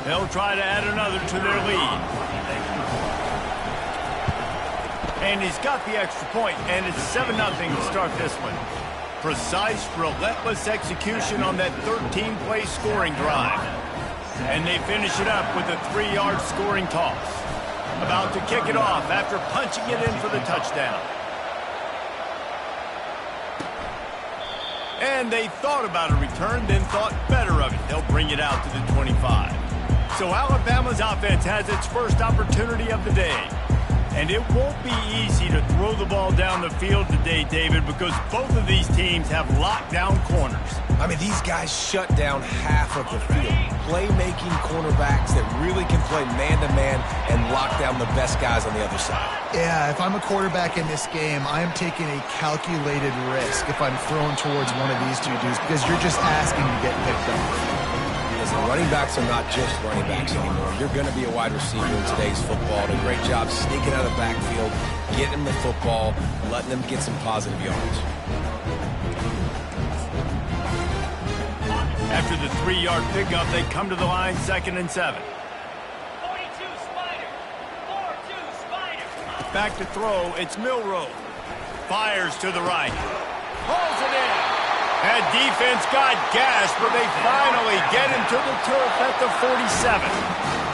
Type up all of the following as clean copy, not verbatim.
They'll try to add another to their lead. And he's got the extra point, and it's 7-0 to start this one. Precise, relentless execution on that 13-play scoring drive. And they finish it up with a 3-yard scoring toss. About to kick it off after punching it in for the touchdown. And they thought about a return, then thought better of it. They'll bring it out to the 25. So Alabama's offense has its first opportunity of the day. And it won't be easy to throw the ball down the field today, David, because both of these teams have lockdown corners. I mean, these guys shut down half of the field. Playmaking cornerbacks that really can play man-to-man and lock down the best guys on the other side. Yeah, if I'm a quarterback in this game, I am taking a calculated risk if I'm thrown towards one of these two dudes because you're just asking to get picked up. Listen, running backs are not just running backs anymore. You're going to be a wide receiver in today's football. Did a great job sneaking out of the backfield, getting them the football, letting them get some positive yards. After the 3-yard pickup, they come to the line 2nd and 7. 42 Spider. 4-2 Spider. Back to throw, it's Milroe. Fires to the right. Pulls it in. That defense got gassed, but they finally get him to the turf at the 47.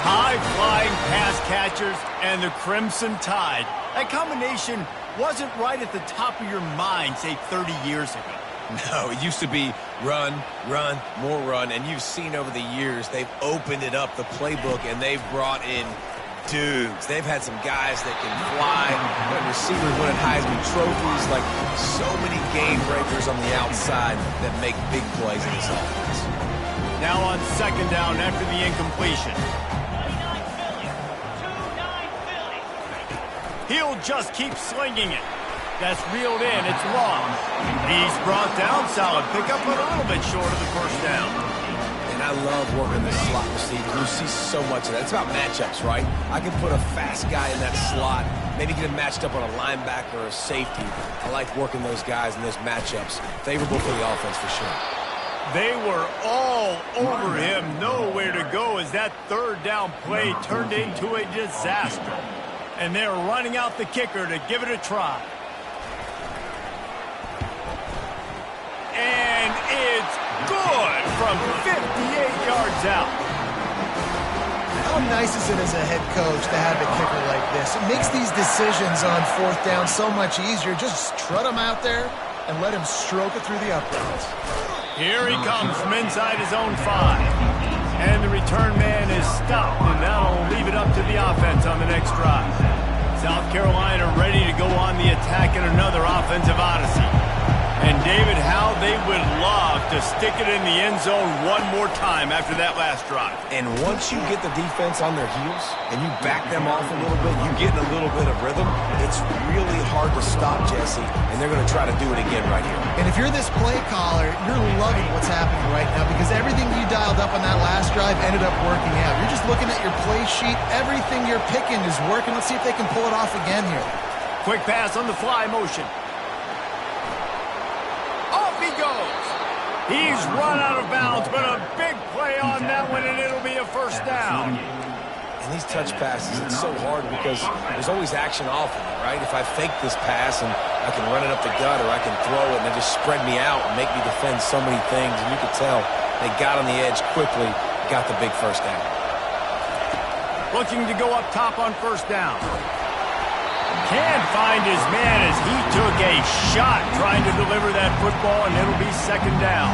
High-flying pass catchers and the Crimson Tide. That combination wasn't right at the top of your mind, say, 30 years ago. No, it used to be run, run, more run, and you've seen over the years they've opened it up, the playbook, and they've brought in dudes. They've had some guys that can fly, and receivers winning Heisman trophies, like so many game breakers on the outside that make big plays in this offense. Now on 2nd down after the incompletion. 29 Philly. 29 Philly. He'll just keep slinging it. That's reeled in. It's long. He's brought down. Solid pickup, but a little bit short of the first down. And I love working the slot receiver. You see so much of that. It's about matchups, right? I can put a fast guy in that slot, maybe get him matched up on a linebacker or a safety. I like working those guys in those matchups. Favorable for the offense for sure. They were all over him. Nowhere to go as that 3rd down play turned into a disaster. And they're running out the kicker to give it a try. And it's good from 58 yards out. How nice is it as a head coach to have a kicker like this? It makes these decisions on 4th down so much easier. Just trot him out there and let him stroke it through the uprights. Here he comes from inside his own 5. And the return man is stopped, and that'll leave it up to the offense on the next drive. South Carolina ready to go on the attack in another offensive odyssey. And, David, how they would love to stick it in the end zone one more time after that last drive. And once you get the defense on their heels and you back them off a little bit, you get in a little bit of rhythm, it's really hard to stop, Jesse, and they're going to try to do it again right here. And if you're this play caller, you're loving what's happening right now because everything you dialed up on that last drive ended up working out. You're just looking at your play sheet. Everything you're picking is working. Let's see if they can pull it off again here. Quick pass on the fly motion. He's run out of bounds, but a big play on that one, and it'll be a first down. And these touch passes, it's so hard because there's always action off of it, right? If I fake this pass and I can run it up the gut or I can throw it and they just spread me out and make me defend so many things, and you could tell they got on the edge quickly, got the big first down. Looking to go up top on 1st down. Can't find his man as he took a shot trying to deliver that football, and it'll be 2nd down.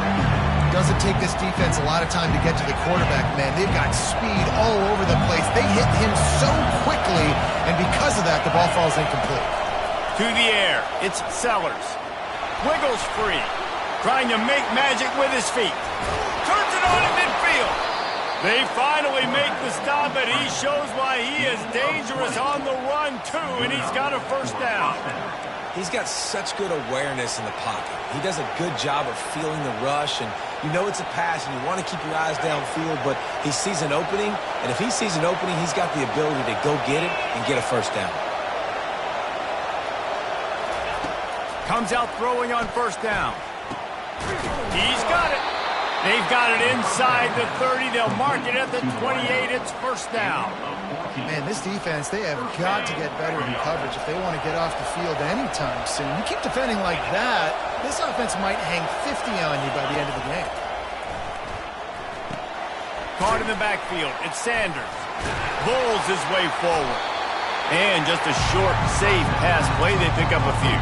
Doesn't take this defense a lot of time to get to the quarterback, man. They've got speed all over the place. They hit him so quickly, and because of that, the ball falls incomplete. To the air, it's Sellers. Wiggles free, trying to make magic with his feet. Turns it on in midfield. They finally make the stop, and he shows why he is dangerous on the run, too, and he's got a first down. He's got such good awareness in the pocket. He does a good job of feeling the rush, and you know it's a pass, and you want to keep your eyes downfield, but he sees an opening, and if he sees an opening, he's got the ability to go get it and get a first down. Comes out throwing on 1st down. He's got it. They've got it inside the 30. They'll mark it at the 28. It's first down. Man, this defense, they have got to get better in coverage if they want to get off the field anytime soon. You keep defending like that, this offense might hang 50 on you by the end of the game. Caught in the backfield. It's Sanders. Bulls his way forward. And just a short, safe pass play. They pick up a few.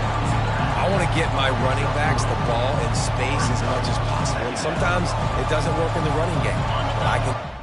I want to get my running backs the ball in space as much as possible. And sometimes it doesn't work in the running game. But I can...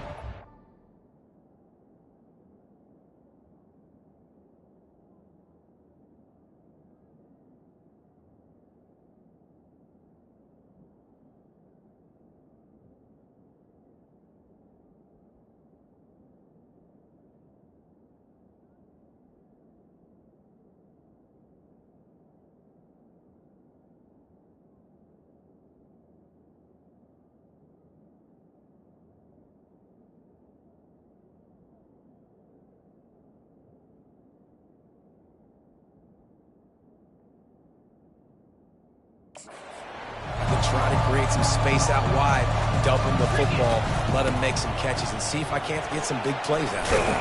try to create some space out wide, dump him the football, let him make some catches, and see if I can't get some big plays out of him.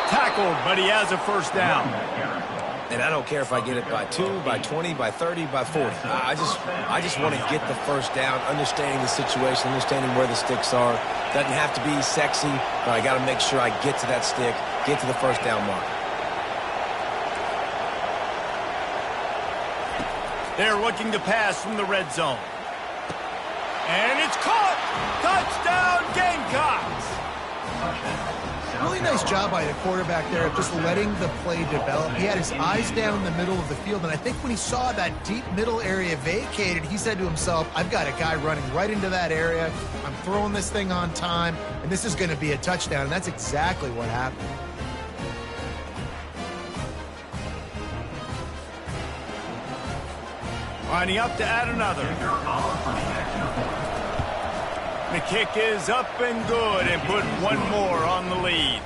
Tackled, but he has a first down. And I don't care if I get it by 2, by 20, by 30, by 40. I just want to get the first down, understanding the situation, understanding where the sticks are. Doesn't have to be sexy, but I got to make sure I get to that stick, get to the first down mark. They're looking to pass from the red zone. And it's caught! Touchdown, Gamecocks! Really nice job by the quarterback there of just letting the play develop. He had his eyes down the middle of the field, and I think when he saw that deep middle area vacated, he said to himself, I've got a guy running right into that area. I'm throwing this thing on time, and this is going to be a touchdown, and that's exactly what happened. Lining up to add another. The kick is up and good and put one more on the lead.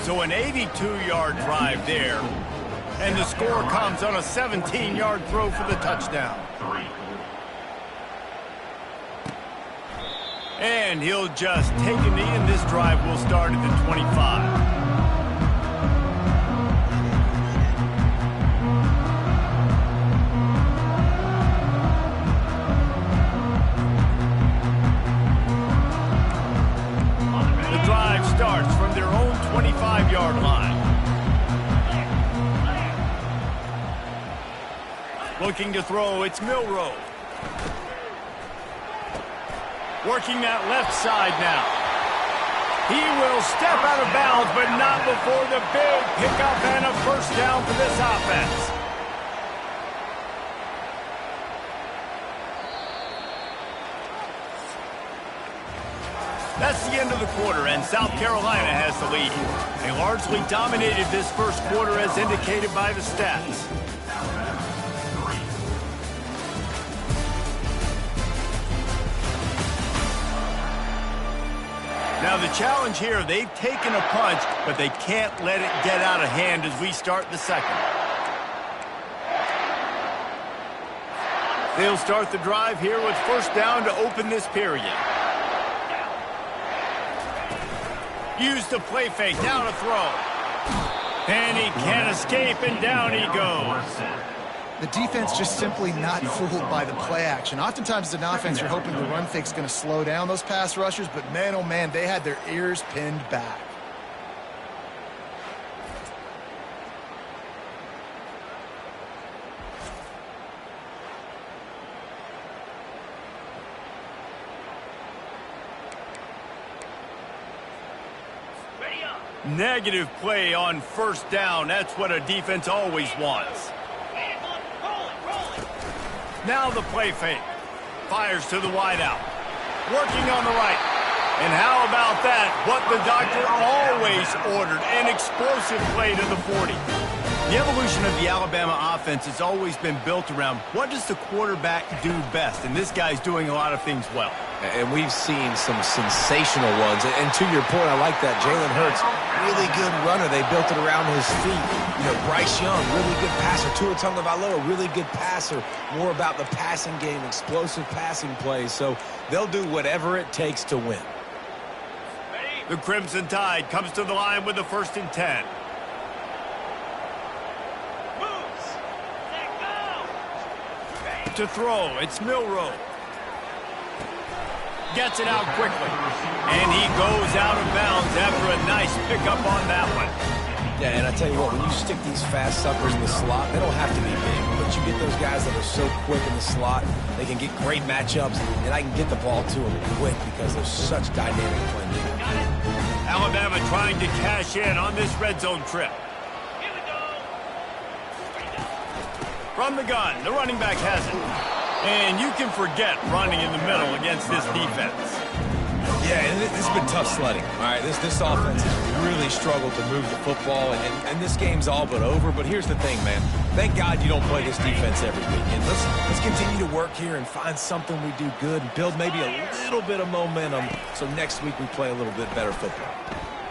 So an 82-yard drive there. And the score comes on a 17-yard throw for the touchdown. And he'll just take a knee, and this drive will start at the 25. Starts from their own 25-yard line. Looking to throw, it's Milroe. Working that left side now. He will step out of bounds, but not before the big pickup and a first down for this offense. That's the end of the quarter, and South Carolina has the lead. They largely dominated this first quarter as indicated by the stats. Now the challenge here, they've taken a punch, but they can't let it get out of hand as we start the second. They'll start the drive here with first down to open this period. Use the play fake, now to throw. And he can't escape, and down he goes. The defense just simply not fooled by the play action. Oftentimes as an offense, you're hoping the run fake's going to slow down those pass rushers, but man, oh man, they had their ears pinned back. Negative play on first down. That's what a defense always wants. Now the play fake. Fires to the wideout. Working on the right. And how about that? What the doctor always ordered. An explosive play to the 40. The evolution of the Alabama offense has always been built around what does the quarterback do best, and this guy's doing a lot of things well. And we've seen some sensational ones. And to your point, I like that. Jalen Hurts, really good runner. They built it around his feet. You know, Bryce Young, really good passer. Tua Tagovailoa, really good passer. More about the passing game, explosive passing plays. So they'll do whatever it takes to win. The Crimson Tide comes to the line with the 1st and 10. To throw, it's Milroe. Gets it out quickly. And he goes out of bounds after a nice pickup on that one. Yeah, and I tell you what, when you stick these fast suckers in the slot, they don't have to be big, but you get those guys that are so quick in the slot, they can get great matchups, and I can get the ball to them quick because they're such dynamic playmakers. Alabama trying to cash in on this red zone trip. From the gun, the running back has it. And you can forget running in the middle against this defense. Yeah, and this has been tough sledding. All right, this offense has really struggled to move the football, and this game's all but over. But here's the thing, man. Thank God you don't play this defense every week. And let's continue to work here and find something we do good and build maybe a little bit of momentum so next week we play a little bit better football.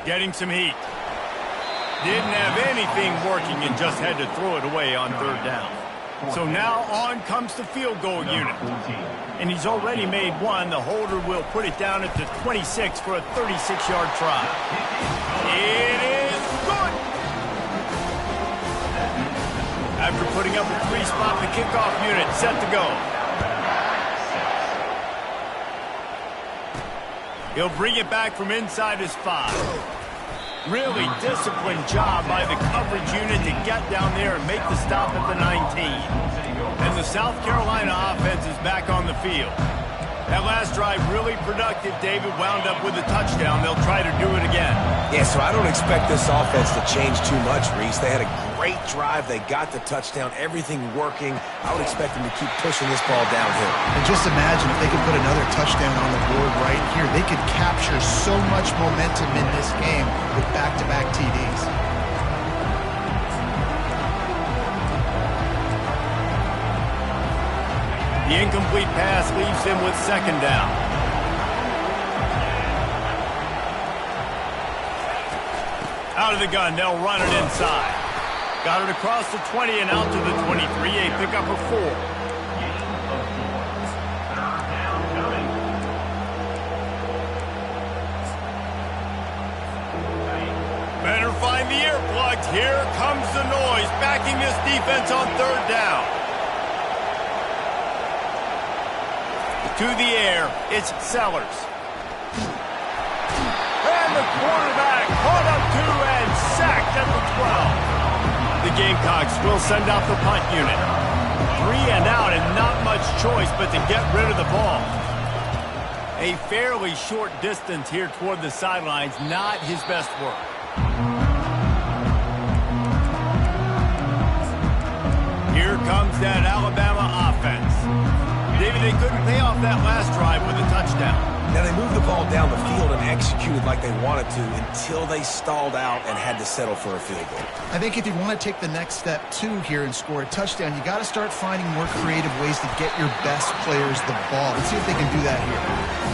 Getting some heat. Didn't have anything working and just had to throw it away on 3rd down. So now on comes the field goal unit. And he's already made one. The holder will put it down at the 26 for a 36-yard try. It is good! After putting up a 3-spot, the kickoff unit set to go. He'll bring it back from inside his 5. Really disciplined job by the coverage unit to get down there and make the stop at the 19. And the South Carolina offense is back on the field. That last drive really productive. David wound up with a touchdown. They'll try to do it again. Yeah, so I don't expect this offense to change too much, Reese. They had a great drive. They got the touchdown. Everything working. I would expect them to keep pushing this ball downhill. And just imagine if they could put another touchdown on the board right here. They could capture so much momentum in this game with back-to-back TDs. The incomplete pass leaves him with 2nd down. Out of the gun, they'll run it inside. Got it across the 20 and out to the 23, a pickup of 4. Better find the earplugs. Here comes the noise, backing this defense on 3rd down. To the air, it's Sellers. And the quarterback caught up to and sacked at the 12. The Gamecocks will send out the punt unit. 3 and out and not much choice but to get rid of the ball. A fairly short distance here toward the sidelines, not his best work. Here comes that Alabama offense. David, they couldn't pay off that last drive with a touchdown. Now, they moved the ball down the field and executed like they wanted to until they stalled out and had to settle for a field goal. I think if you want to take the next step, too, here and score a touchdown, you got to start finding more creative ways to get your best players the ball. Let's see if they can do that here.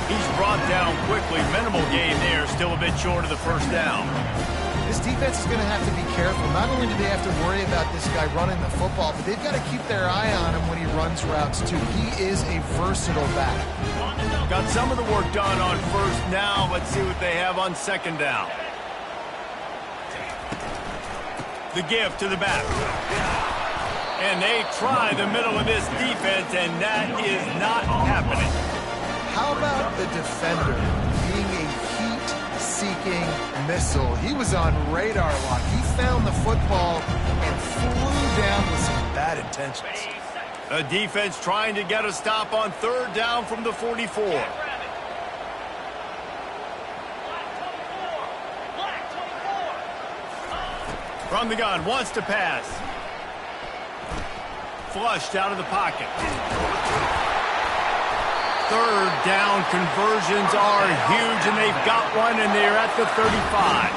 He's brought down quickly. Minimal gain there, still a bit short of the 1st down. This defense is going to have to be careful. Not only do they have to worry about this guy running the football, but they've got to keep their eye on him when he runs routes, too. He is a versatile back. Got some of the work done on 1st down. Let's see what they have on 2nd down. The give to the back. And they try the middle of this defense, and that is not happening. How about the defender being a heat-seeking missile? He was on radar lock. He found the football and flew down with some bad intentions. A defense trying to get a stop on 3rd down from the 44. From the gun, wants to pass. Flushed out of the pocket. Third down conversions are huge, and they've got one, and they're at the 35.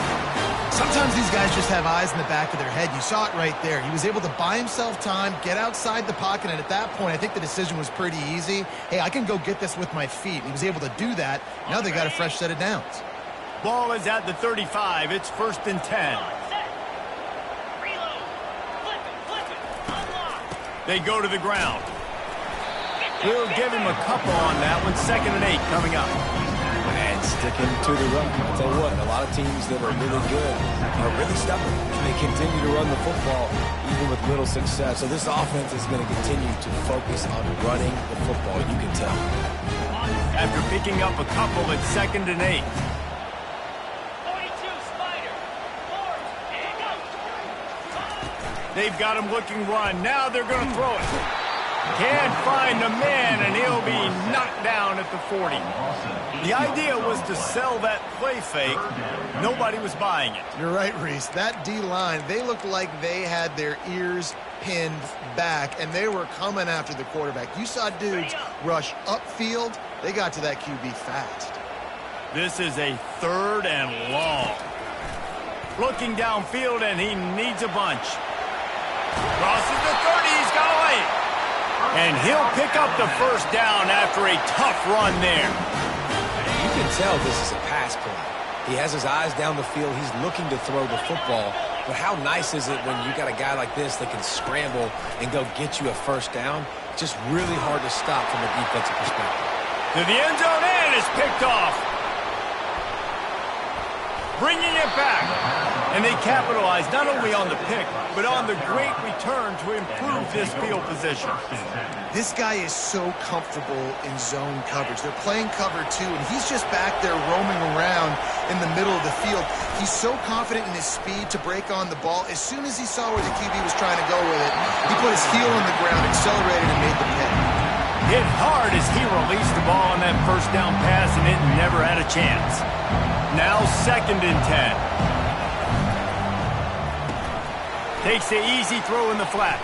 Sometimes these guys just have eyes in the back of their head. You saw it right there. He was able to buy himself time, get outside the pocket, and at that point, I think the decision was pretty easy. Hey, I can go get this with my feet. He was able to do that. Now they got a fresh set of downs. Ball is at the 35. It's 1st and 10. Set. Reload. Flip it. Unlock. They go to the ground. We'll give him a couple on that one. 2nd and 8 coming up. And sticking to the run. I'll tell you what, a lot of teams that are really good are really stubborn. They continue to run the football even with little success. So this offense is going to continue to focus on running the football. You can tell. After picking up a couple, it's 2nd and 8. 42 Spider. Forward. And go. They've got him looking run. Now they're going to throw it. Can't find the man, and he'll be knocked down at the 40. The idea was to sell that play fake. Nobody was buying it. You're right, Reese. That D-line, they looked like they had their ears pinned back, and they were coming after the quarterback. You saw dudes rush upfield. They got to that QB fast. This is a 3rd and long. Looking downfield, and he needs a bunch. Crosses the 30. He's got away. And he'll pick up the 1st down after a tough run there. You can tell this is a pass play. He has his eyes down the field. He's looking to throw the football. But how nice is it when you got a guy like this that can scramble and go get you a 1st down? Just really hard to stop from a defensive perspective. To the end zone, and it's picked off. Bringing it back. And they capitalize not only on the pick, but on the great return to improve this field position. This guy is so comfortable in zone coverage. They're playing cover 2, and he's just back there roaming around in the middle of the field. He's so confident in his speed to break on the ball. As soon as he saw where the QB was trying to go with it, he put his heel in the ground, accelerated, and made the pick. Hit hard as he released the ball on that 1st down pass, and it never had a chance. Now 2nd and 10. Takes the easy throw in the flat.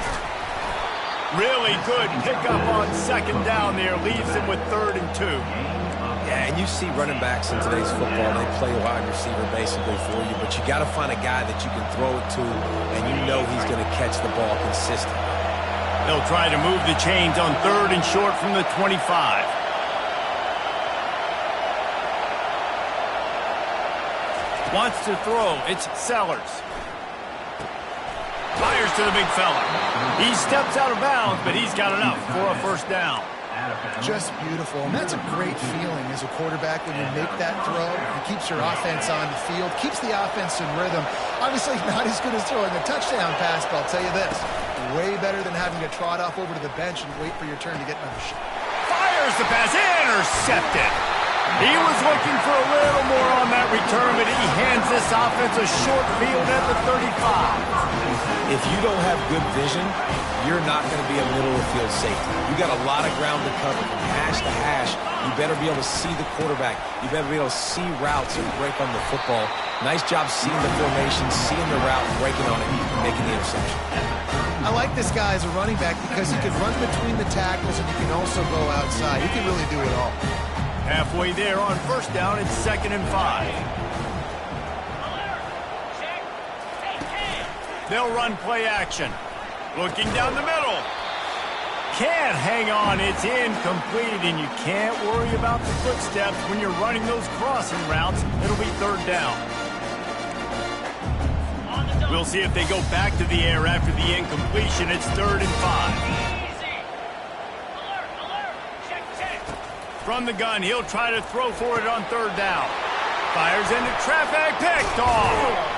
Really good pickup on 2nd down there. Leaves him with 3rd and 2. Yeah, and you see running backs in today's football, they play a wide receiver basically for you, but you got to find a guy that you can throw it to, and you know he's going to catch the ball consistently. They'll try to move the chains on 3rd and short from the 25. Wants to throw. It's Sellers. Fires to the big fella. He steps out of bounds, but he's got enough for a 1st down. Just beautiful. And that's a great feeling as a quarterback when you make that throw. It keeps your offense on the field, keeps the offense in rhythm. Obviously not as good as throwing a touchdown pass, but I'll tell you this, way better than having to trot off over to the bench and wait for your turn to get another shot. Fires the pass, intercepted. He was looking for a little more on that return, but he hands this offense a short field at the 35. If you don't have good vision, you're not going to be a middle-of-field safety. You got a lot of ground to cover from hash to hash. You better be able to see the quarterback. You better be able to see routes and break on the football. Nice job seeing the formation, seeing the route, breaking on it, and making the interception. I like this guy as a running back because he can run between the tackles and he can also go outside. He can really do it all. Halfway there on 1st down, it's 2nd and 5. They'll run play action. Looking down the middle. Can't hang on. It's incomplete, and you can't worry about the footsteps when you're running those crossing routes. It'll be 3rd down. We'll see if they go back to the air after the incompletion. It's 3rd and 5. From the gun, he'll try to throw for it on 3rd down. Fires into traffic, picked off.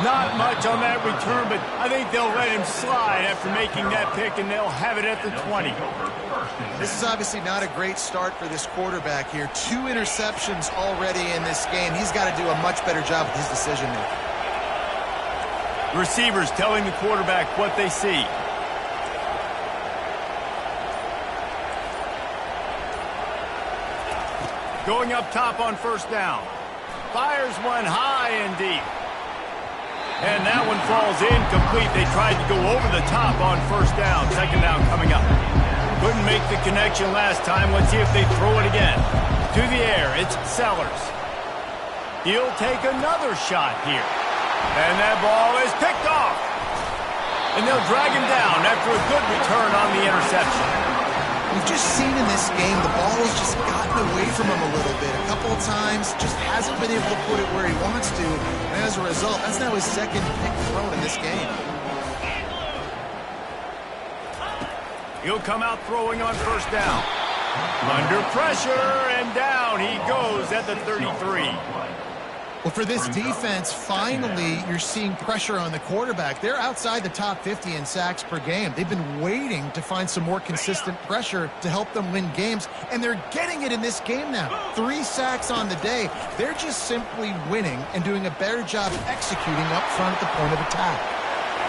Not much on that return, but I think they'll let him slide after making that pick, and they'll have it at the 20. This is obviously not a great start for this quarterback here. 2 interceptions already in this game. He's got to do a much better job with his decision-making. Receivers telling the quarterback what they see. Going up top on 1st down. Fires one high and deep. And that one falls incomplete. They tried to go over the top on 1st down. 2nd down coming up. Couldn't make the connection last time. Let's see if they throw it again. To the air, it's Sellers. He'll take another shot here. And that ball is picked off. And they'll drag him down after a good return on the interception. We've just seen in this game the ball has just gotten away from him a little bit. A couple of times, just hasn't been able to put it where he wants to. And as a result, that's now his second pick thrown in this game. He'll come out throwing on first down. Under pressure, and down he goes at the 33. Well, for this defense, finally, you're seeing pressure on the quarterback. They're outside the top 50 in sacks per game. They've been waiting to find some more consistent pressure to help them win games, and they're getting it in this game now. 3 sacks on the day. They're just simply winning and doing a better job executing up front at the point of attack.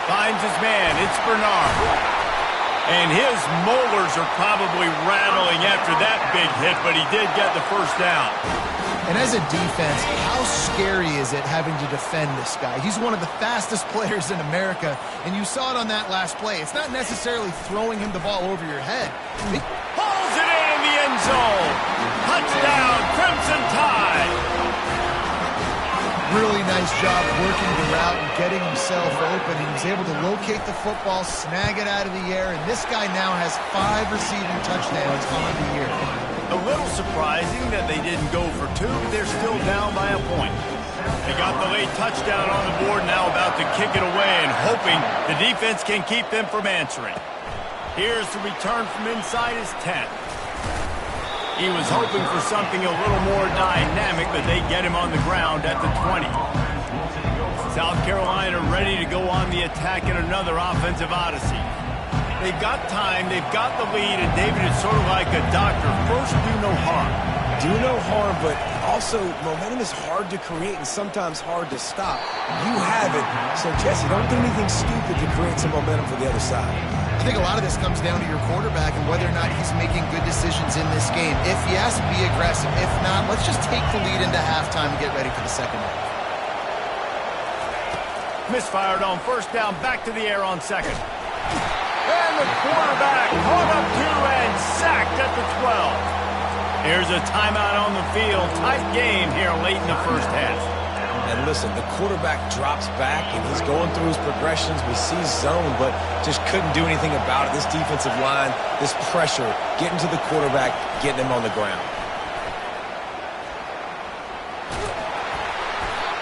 Finds his man. It's Bernard. And his molars are probably rattling after that big hit, but he did get the first down. And as a defense, how scary is it having to defend this guy? He's one of the fastest players in America, and you saw it on that last play. It's not necessarily throwing him the ball over your head. He pulls it in the end zone. Touchdown, Crimson Tide. Really nice job working the route and getting himself open. He was able to locate the football, snag it out of the air, and this guy now has 5 receiving touchdowns on the year. A little surprising that they didn't go for 2. They're still down by a point. They got the late touchdown on the board, now about to kick it away and hoping the defense can keep them from answering. Here's the return from inside his 10. He was hoping for something a little more dynamic, but they get him on the ground at the 20. South Carolina ready to go on the attack in another offensive odyssey. They've got time, they've got the lead, and David is sort of like a doctor. First, do no harm. Do no harm, but also momentum is hard to create and sometimes hard to stop. You have it, so Jesse, don't do anything stupid to create some momentum for the other side. I think a lot of this comes down to your quarterback and whether or not he's making good decisions in this game. If yes, be aggressive. If not, let's just take the lead into halftime and get ready for the second half. Misfired on first down, back to the air on second. And the quarterback caught up to and sacked at the 12. Here's a timeout on the field. Tight game here late in the first half. And listen, the quarterback drops back, and he's going through his progressions. We see zone, but just couldn't do anything about it. This defensive line, this pressure, getting to the quarterback, getting him on the ground.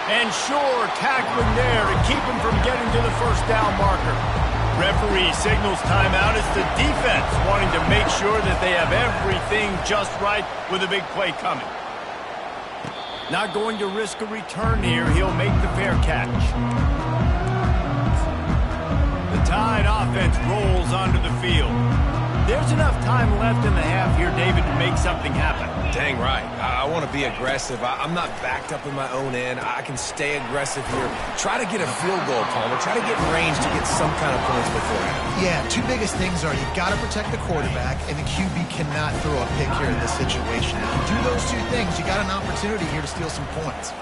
And Shore tackling there to keep him from getting to the first down marker. Referee signals timeout. It's the defense wanting to make sure that they have everything just right with a big play coming. Not going to risk a return here. He'll make the fair catch. The Tide offense rolls onto the field. There's enough time left in the half here, David, to make something happen. Dang right. I want to be aggressive. I'm not backed up in my own end. I can stay aggressive here. Try to get a field goal, Palmer. Try to get in range to get some kind of points beforehand. Yeah, 2 biggest things are you've got to protect the quarterback, and the QB cannot throw a pick here in this situation. If you do those 2 things, you got an opportunity here to steal some points.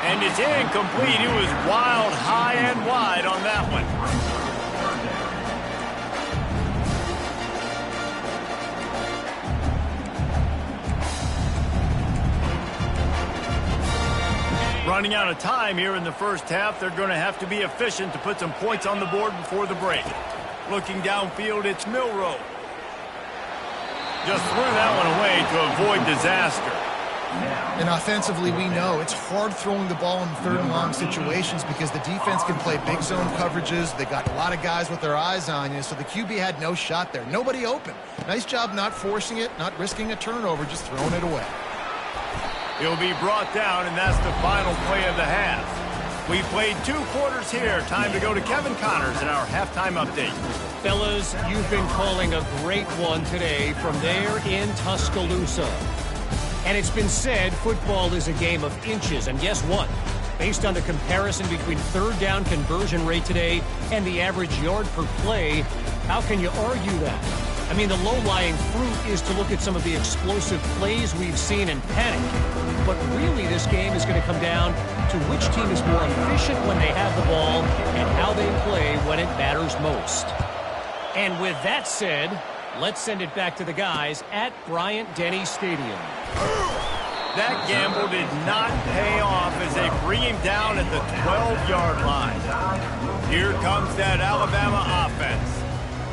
And it's incomplete. It was wild, high and wide on that one. Running out of time here in the first half. They're going to have to be efficient to put some points on the board before the break. Looking downfield, it's Milroe. Just threw that one away to avoid disaster. And offensively, we know it's hard throwing the ball in 3rd and long situations because the defense can play big zone coverages. They got a lot of guys with their eyes on you, so the QB had no shot there. Nobody open. Nice job not forcing it, not risking a turnover, just throwing it away. He'll be brought down, and that's the final play of the half. We played 2 quarters here. Time to go to Kevin Connors in our halftime update. Fellas, you've been calling a great one today from there in Tuscaloosa. And it's been said football is a game of inches. And guess what? Based on the comparison between 3rd down conversion rate today and the average yard per play, how can you argue that? I mean, the low-lying fruit is to look at some of the explosive plays we've seen and panic. But really, this game is going to come down to which team is more efficient when they have the ball and how they play when it matters most. And with that said, Let's send it back to the guys at Bryant-Denny Stadium. That gamble did not pay off as they bring him down at the 12-yard line. Here comes that Alabama offense.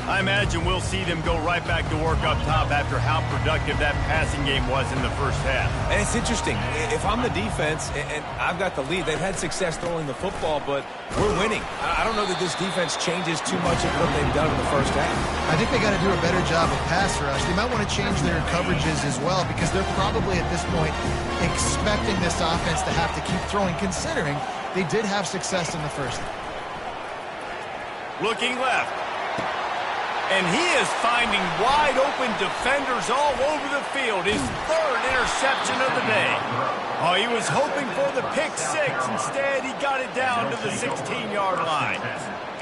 I imagine we'll see them go right back to work up top after how productive that passing game was in the first half. And it's interesting. If I'm the defense and I've got the lead, they've had success throwing the football, but we're winning. I don't know that this defense changes too much of what they've done in the first half. I think they got to do a better job of pass rush. They might want to change their coverages as well because they're probably at this point expecting this offense to have to keep throwing, considering they did have success in the first half. Looking left. And he is finding wide-open defenders all over the field. His third interception of the day. Oh, he was hoping for the pick six. Instead, he got it down to the 16-yard line.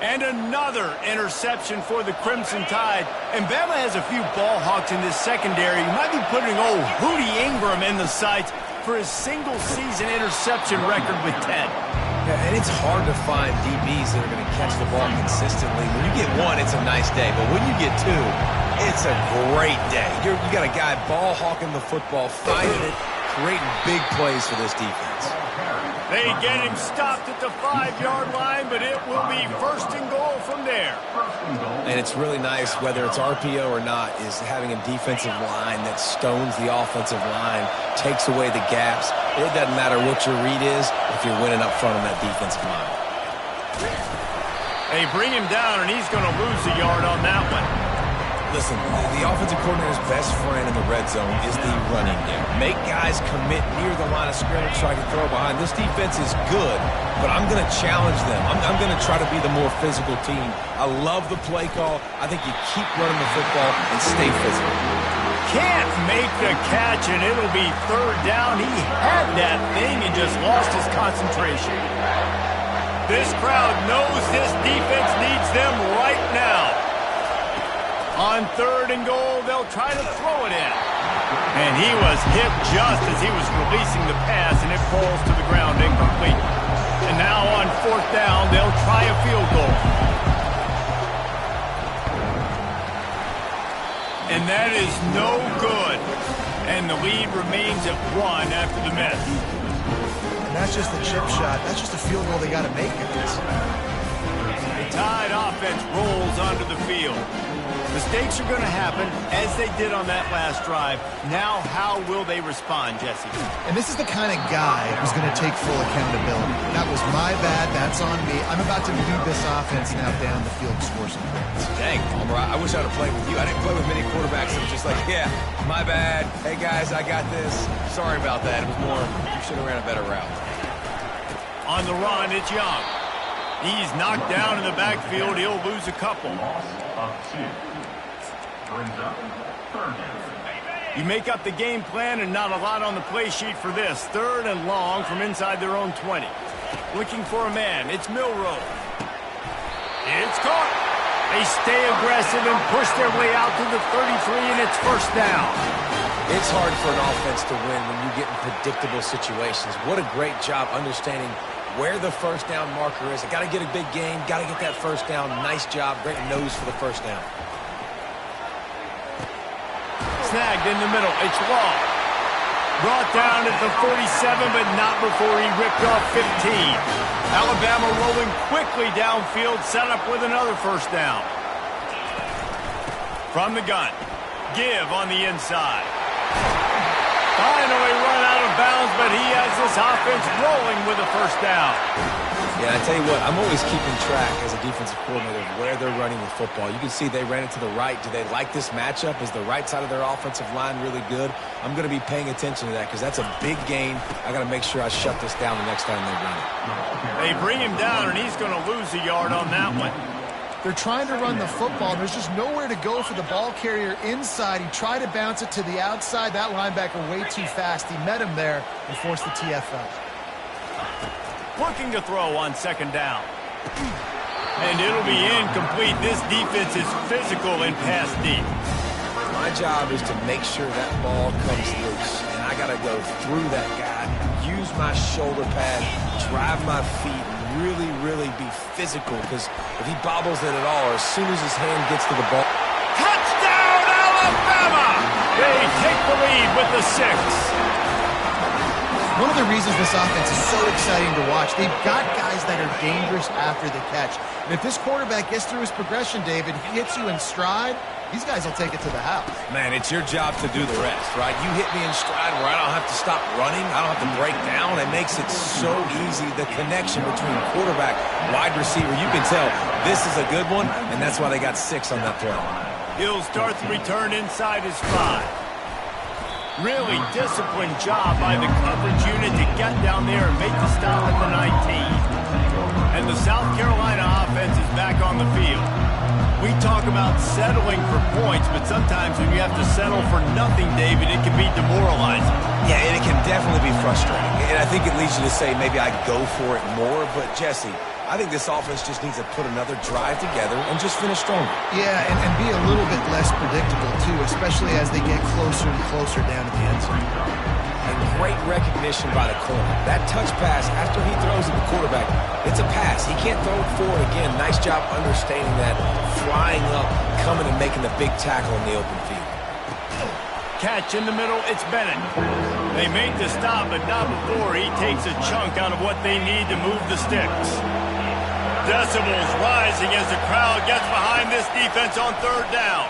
And another interception for the Crimson Tide. And Bama has a few ball hawks in this secondary. He might be putting old Hootie Ingram in the sights for his single-season interception record with 10. Yeah, and it's hard to find DBs that are going to catch the ball consistently. When you get one, it's a nice day. But when you get two, it's a great day. You got a guy ball hawking the football, finding it, creating big plays for this defense. They get him stopped at the 5-yard line, but it will be first and goal from there. And it's really nice, whether it's RPO or not, is having a defensive line that stones the offensive line, takes away the gaps. It doesn't matter what your read is if you're winning up front on that defensive line. They bring him down, and he's going to lose a yard on that one. Listen, the offensive coordinator's best friend in the red zone is the running game. Make guys commit near the line of scrimmage so I can throw behind. This defense is good, but I'm going to challenge them. I'm going to try to be the more physical team. I love the play call. I think you keep running the football and stay physical. Can't make the catch, and it'll be third down. He had that thing and just lost his concentration. This crowd knows this defense needs them right now. On third and goal, they'll try to throw it in. And he was hit just as he was releasing the pass, and it falls to the ground incomplete. And now on fourth down, they'll try a field goal. And that is no good. And the lead remains at 1 after the miss. And that's just a chip shot. That's just a field goal they got to make at this. The Tide offense rolls onto the field. Mistakes are going to happen, as they did on that last drive. Now, how will they respond, Jesse? And this is the kind of guy who's going to take full accountability. That was my bad. That's on me. I'm about to lead this offense now down the field to score some points. Dang, Palmer, I wish I'd have played with you. I didn't play with many quarterbacks that were just like, yeah, my bad. Hey, guys, I got this. Sorry about that. It was more, you should have ran a better route. On the run, it's Young. He's knocked down in the backfield. He'll lose a couple. You make up the game plan and not a lot on the play sheet for this. Third and long from inside their own 20. Looking for a man. It's Milroe. It's caught. They stay aggressive and push their way out to the 33, and it's first down. It's hard for an offense to win when you get in predictable situations. What a great job understanding where the first down marker is. Got to get a big gain. Got to get that first down. Nice job. Great nose for the first down. Snagged in the middle. It's Long. Brought down at the 47, but not before he ripped off 15. Alabama rolling quickly downfield, set up with another first down. From the gun. Give on the inside. Finally run out of bounds, but he has this offense rolling with a first down. Yeah, I tell you what, I'm always keeping track as a defensive coordinator of where they're running the football. You can see they ran it to the right. Do they like this matchup? Is the right side of their offensive line really good? I'm going to be paying attention to that because that's a big gain. I got to make sure I shut this down the next time they run it. They bring him down, and he's going to lose a yard on that one. They're trying to run the football. There's just nowhere to go for the ball carrier inside. He tried to bounce it to the outside. That linebacker way too fast. He met him there and forced the TFL. Looking to throw on second down. And it'll be incomplete. This defense is physical and pass deep. My job is to make sure that ball comes loose. And I got to go through that guy, use my shoulder pad, drive my feet, really, really be physical. Because if he bobbles it at all, or as soon as his hand gets to the ball. Touchdown, They take the lead with the 6. One of the reasons this offense is so exciting to watch, they've got guys that are dangerous after the catch. And if this quarterback gets through his progression, David, he hits you in stride, these guys will take it to the house. Man, it's your job to do the rest, right? You hit me in stride where I don't have to stop running. I don't have to break down. It makes it so easy. The connection between quarterback, wide receiver, you can tell this is a good one, and that's why they got 6 on that play. He'll start the return inside his 5. Really disciplined job by the coverage unit to get down there and make the stop at the 19. And the South Carolina offense is back on the field. We talk about settling for points, but sometimes when you have to settle for nothing, David, it can be demoralizing. Yeah, and it can definitely be frustrating. And I think it leads you to say maybe I'd go for it more. But, Jesse, I think this offense just needs to put another drive together and just finish stronger. Yeah, and be a little bit less predictable, too, especially as they get closer and closer down at the end zone. And great recognition by the corner. That touch pass, after he throws at the quarterback, it's a pass. He can't throw it forward again. Nice job understanding that, flying up, coming and making the big tackle in the open field. Catch in the middle, it's Bennett. They made the stop, but not before he takes a chunk out of what they need to move the sticks. Decibels rising as the crowd gets behind this defense on 3rd down.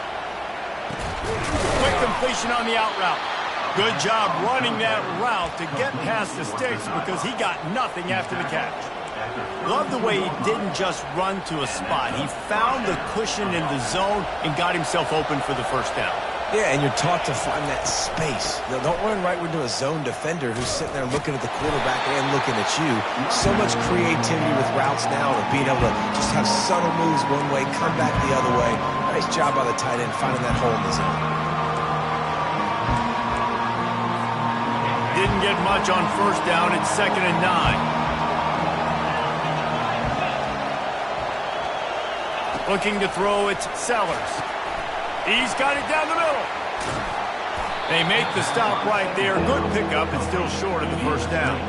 Quick completion on the out route. Good job running that route to get past the sticks because he got nothing after the catch. Love the way he didn't just run to a spot. He found the cushion in the zone and got himself open for the 1st down. Yeah, and you're taught to find that space. Now, don't run right into a zone defender who's sitting there looking at the quarterback and looking at you. So much creativity with routes now to being able to just have subtle moves one way, come back the other way. Nice job by the tight end finding that hole in the zone. Didn't get much on 1st down. It's 2nd and 9. Looking to throw, it's Sellers. He's got it down the middle. They make the stop right there. Good pickup. It's still short of the 1st down.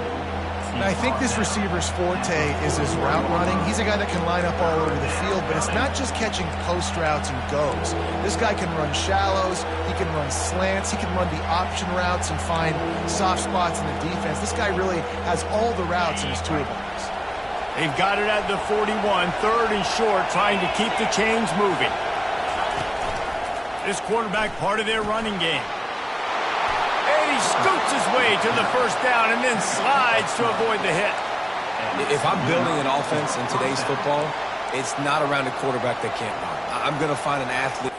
And I think this receiver's forte is his route running. He's a guy that can line up all over the field, but it's not just catching post routes and goes. This guy can run shallows, he can run slants, he can run the option routes and find soft spots in the defense. This guy really has all the routes in his toolbox. They've got it at the 41, 3rd and short, trying to keep the chains moving. This quarterback part of their running game. And he scoots his way to the 1st down and then slides to avoid the hit. If I'm building an offense in today's football, it's not around a quarterback that can't run. I'm going to find an athlete.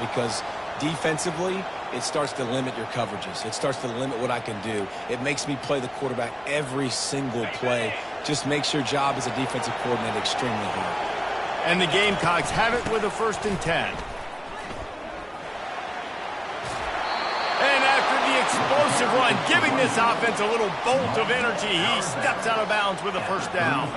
Because defensively, it starts to limit your coverages. It starts to limit what I can do. It makes me play the quarterback every single play. Just makes your job as a defensive coordinator extremely hard. And the Gamecocks have it with a 1st and 10. And after the explosive run, giving this offense a little bolt of energy, he steps out of bounds with a 1st down.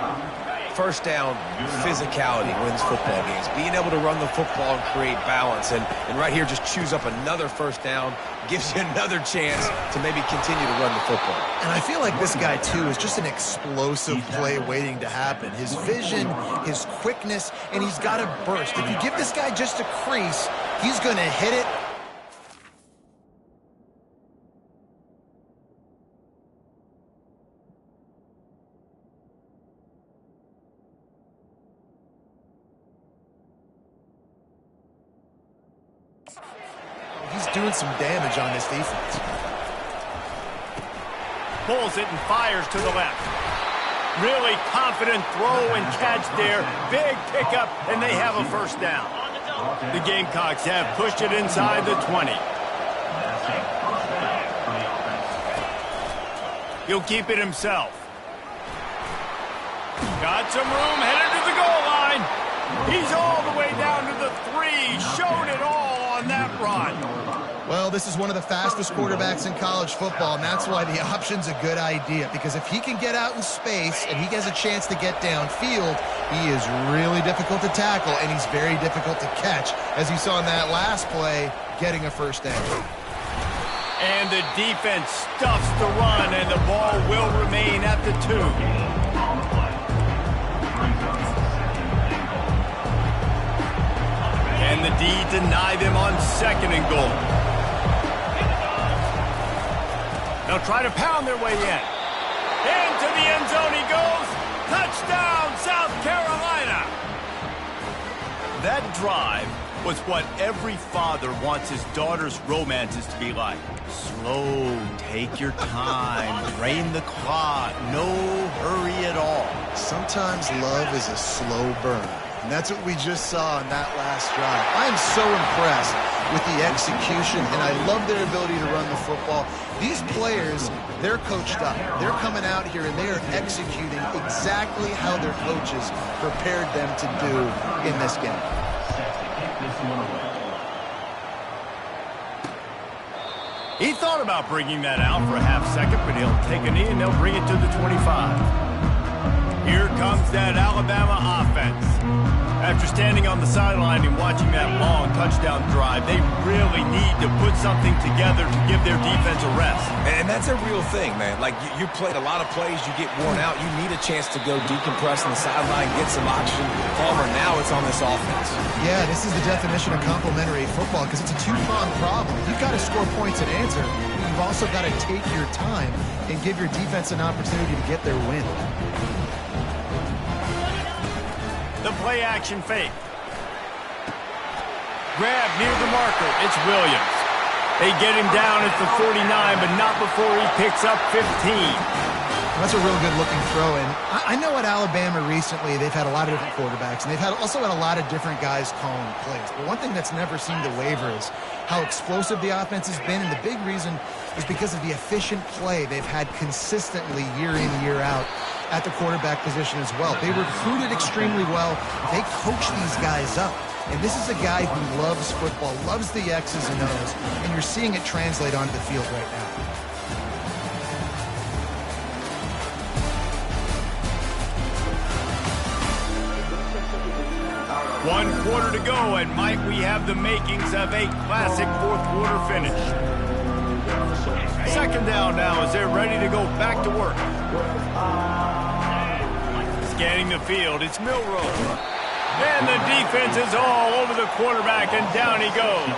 1st down, physicality wins football games. Being able to run the football and create balance. And right here, just choose up another 1st down, gives you another chance to maybe continue to run the football. And I feel like this guy, too, is just an explosive play waiting to happen. His vision, his quickness, and he's got a burst. If you give this guy just a crease, he's going to hit it. He's doing some damage on this defense. Pulls it and fires to the left. Really confident throw and catch there. Big pickup, and they have a 1st down. The Gamecocks have pushed it inside the 20. He'll keep it himself. Got some room, headed to the goal line. He's all the way down to the 3. Showed it all on that run. Well, this is one of the fastest quarterbacks in college football, and that's why the option's a good idea. Because if he can get out in space and he has a chance to get downfield, he is really difficult to tackle, and he's very difficult to catch. As you saw in that last play, getting a first down. And the defense stuffs the run, and the ball will remain at the 2. And the D deny them on 2nd and goal. They'll try to pound their way in. Into the end zone he goes. Touchdown, South Carolina. That drive was what every father wants his daughter's romances to be like. Slow, take your time, drain the clock, no hurry at all. Sometimes love is a slow burn. And that's what we just saw in that last drive. I am so impressed with the execution, and I love their ability to run the football. These players, they're coached up. They're coming out here, and they are executing exactly how their coaches prepared them to do in this game. He thought about bringing that out for a half second, but he'll take a knee, and they'll bring it to the 25. Here comes that Alabama offense. After standing on the sideline and watching that long touchdown drive, they really need to put something together to give their defense a rest. And that's a real thing, man. Like, you played a lot of plays, you get worn out, you need a chance to go decompress on the sideline, get some oxygen. Palmer, now it's on this offense. Yeah, this is the definition of complementary football because it's a two-pronged problem. You've got to score points and answer. You've also got to take your time and give your defense an opportunity to get their win. The play-action fake. Grab near the marker. It's Williams. They get him down at the 49, but not before he picks up 15. That's a real good-looking throw. And I know at Alabama recently they've had a lot of different quarterbacks, and they've also had a lot of different guys calling plays. But one thing that's never seemed to waver is how explosive the offense has been, and the big reason is because of the efficient play they've had consistently year in, year out at the quarterback position as well. They recruited extremely well. They coach these guys up. And this is a guy who loves football, loves the X's and O's, and you're seeing it translate onto the field right now. One quarter to go, and might we have the makings of a classic fourth quarter finish. 2nd down now as they're ready to go back to work. Scanning the field, it's Milroe. And the defense is all over the quarterback, and down he goes.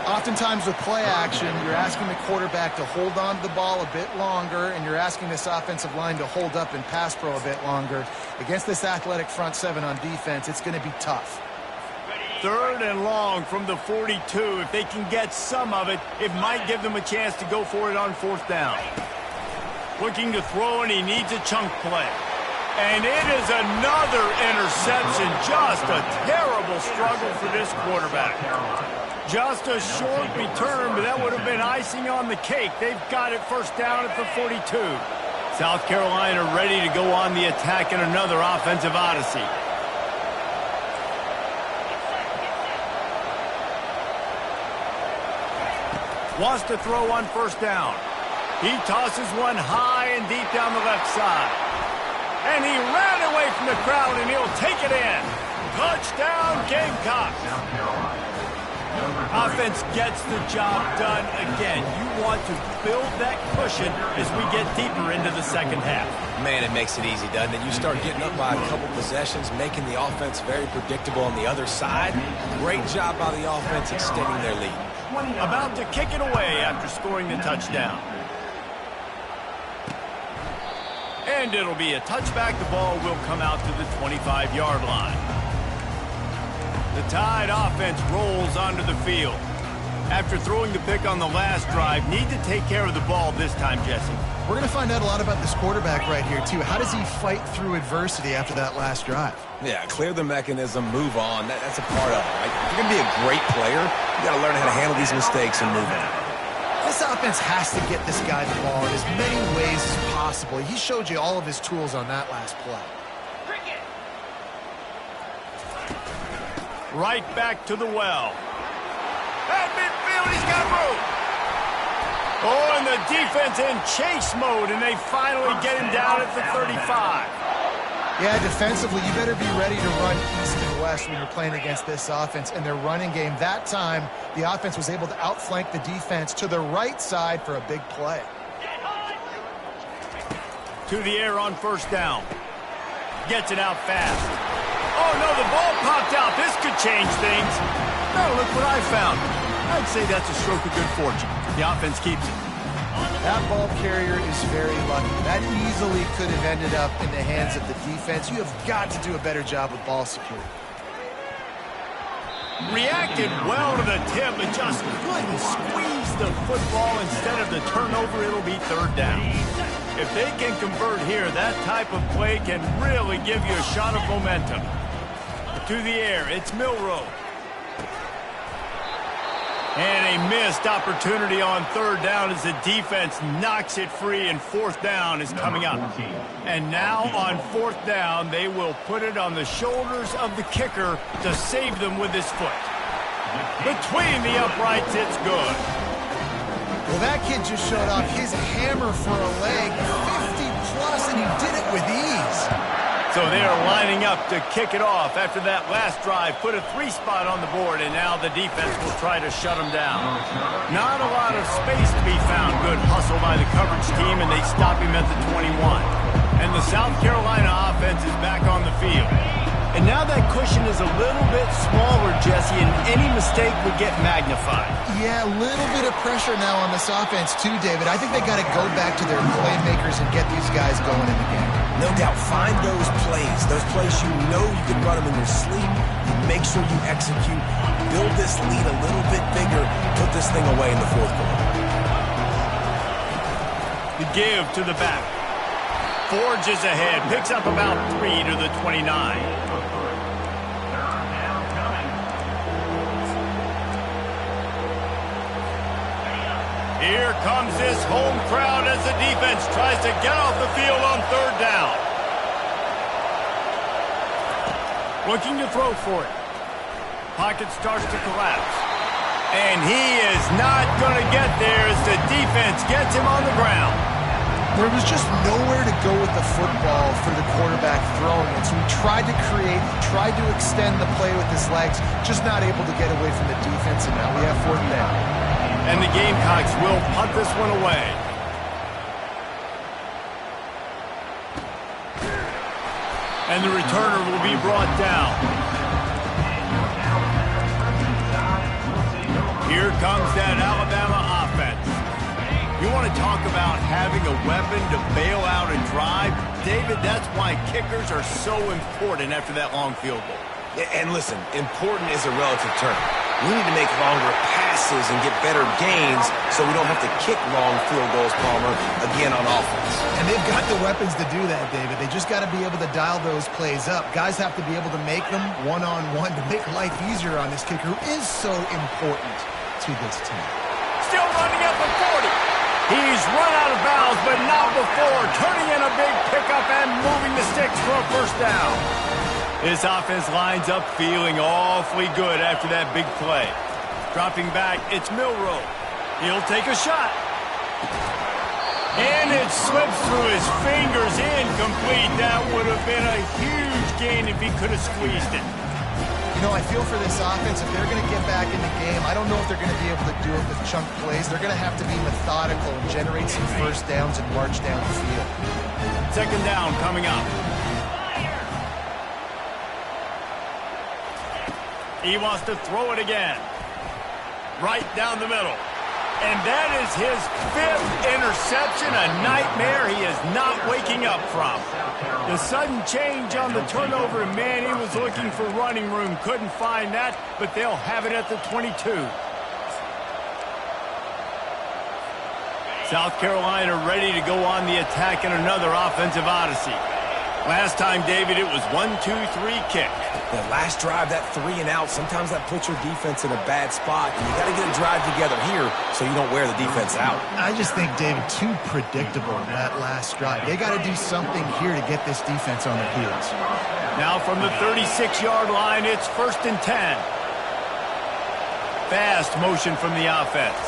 Oftentimes with play action, you're asking the quarterback to hold on to the ball a bit longer, and you're asking this offensive line to hold up and pass pro a bit longer. Against this athletic front seven on defense, it's going to be tough. 3rd and long from the 42. If they can get some of it, it might give them a chance to go for it on 4th down. Looking to throw, and he needs a chunk play. And it is another interception. Just a terrible struggle for this quarterback. Just a short return, but that would have been icing on the cake. They've got it 1st down at the 42. South Carolina ready to go on the attack in another offensive odyssey. Wants to throw on 1st down. He tosses one high and deep down the left side. And he ran away from the crowd, and he'll take it in. Touchdown, Gamecocks. Offense gets the job done again. You want to build that cushion as we get deeper into the 2nd half. Man, it makes it easy, doesn't it? You start getting up by a couple possessions, making the offense very predictable on the other side. Great job by the offense extending their lead. About to kick it away after scoring the touchdown. And it'll be a touchback. The ball will come out to the 25-yard line. The Tide offense rolls onto the field. After throwing the pick on the last drive, need to take care of the ball this time, Jesse. We're going to find out a lot about this quarterback right here, too. How does he fight through adversity after that last drive? Yeah, clear the mechanism, move on. That's a part of it, right? If you're going to be a great player, you got to learn how to handle these mistakes and move on. This offense has to get this guy the ball in as many ways as possible. He showed you all of his tools on that last play. Cricket. Right back to the well. At midfield, he's got room. Oh, and the defense in chase mode, and they finally get him down at the 35. Yeah, defensively, you better be ready to run east and west when you're playing against this offense and their running game. That time, the offense was able to outflank the defense to the right side for a big play. To the air on first down. Gets it out fast. Oh, no, the ball popped out. This could change things. Oh, look what I found. I'd say that's a stroke of good fortune. The offense keeps it. That ball carrier is very lucky. That easily could have ended up in the hands of the defense. You have got to do a better job with ball security. Reacted well to the tip, but just couldn't squeeze the football. Instead of the turnover, it'll be third down. If they can convert here, that type of play can really give you a shot of momentum. To the air, it's Milroe. And a missed opportunity on third down as the defense knocks it free, and fourth down is coming up. And now on fourth down, they will put it on the shoulders of the kicker to save them with his foot. Between the uprights, it's good. Well, that kid just showed off his hammer for a leg, 50-plus, and he did it with ease. So they are lining up to kick it off after that last drive. Put a 3-spot on the board, and now the defense will try to shut them down. Not a lot of space to be found. Good hustle by the coverage team, and they stop him at the 21. And the South Carolina offense is back on the field. And now that cushion is a little bit smaller, Jesse, and any mistake would get magnified. Yeah, a little bit of pressure now on this offense too, David. I think they got to go back to their playmakers and get these guys going in the game. No doubt, find those plays you know you can run them in your sleep. Make sure you execute. Build this lead a little bit bigger. Put this thing away in the fourth quarter. The give to the back. Forges ahead, picks up about 3 to the 29. Here comes this home crowd as the defense tries to get off the field on third down. Looking to throw for it. Pocket starts to collapse. And he is not going to get there as the defense gets him on the ground. There was just nowhere to go with the football for the quarterback throwing it. So he tried to create, tried to extend the play with his legs, just not able to get away from the defense, and now we have fourth down. And the Gamecocks will punt this one away. And the returner will be brought down. Here comes that Alabama offense. You want to talk about having a weapon to bail out a drive? David, that's why kickers are so important after that long field goal. And listen, important is a relative term. We need to make longer passes and get better gains so we don't have to kick long field goals, Palmer, again on offense. And they've got the weapons to do that, David. They just got to be able to dial those plays up. Guys have to be able to make them one-on-one to make life easier on this kicker, who is so important to this team. Still running at the 40. He's run out of bounds, but not before turning in a big pickup and moving the sticks for a first down. This offense lines up feeling awfully good after that big play. Dropping back, it's Milroe. He'll take a shot. And it slips through his fingers, incomplete. That would have been a huge gain if he could have squeezed it. You know, I feel for this offense, if they're going to get back in the game, I don't know if they're going to be able to do it with chunk plays. They're going to have to be methodical and generate some first downs and march down the field. Second down coming up. He wants to throw it again. Right down the middle. And that is his 5th interception, a nightmare he is not waking up from. The sudden change on the turnover, and man, he was looking for running room. Couldn't find that, but they'll have it at the 22. South Carolina ready to go on the attack in another offensive odyssey. Last time, David, it was 1-2-3 kick. The last drive, that 3 and out, sometimes that puts your defense in a bad spot, and you got to get a drive together here so you don't wear the defense out. I just think, David, too predictable, that last drive. They got to do something here to get this defense on their heels. Now from the 36-yard line, it's 1st and 10. Fast motion from the offense.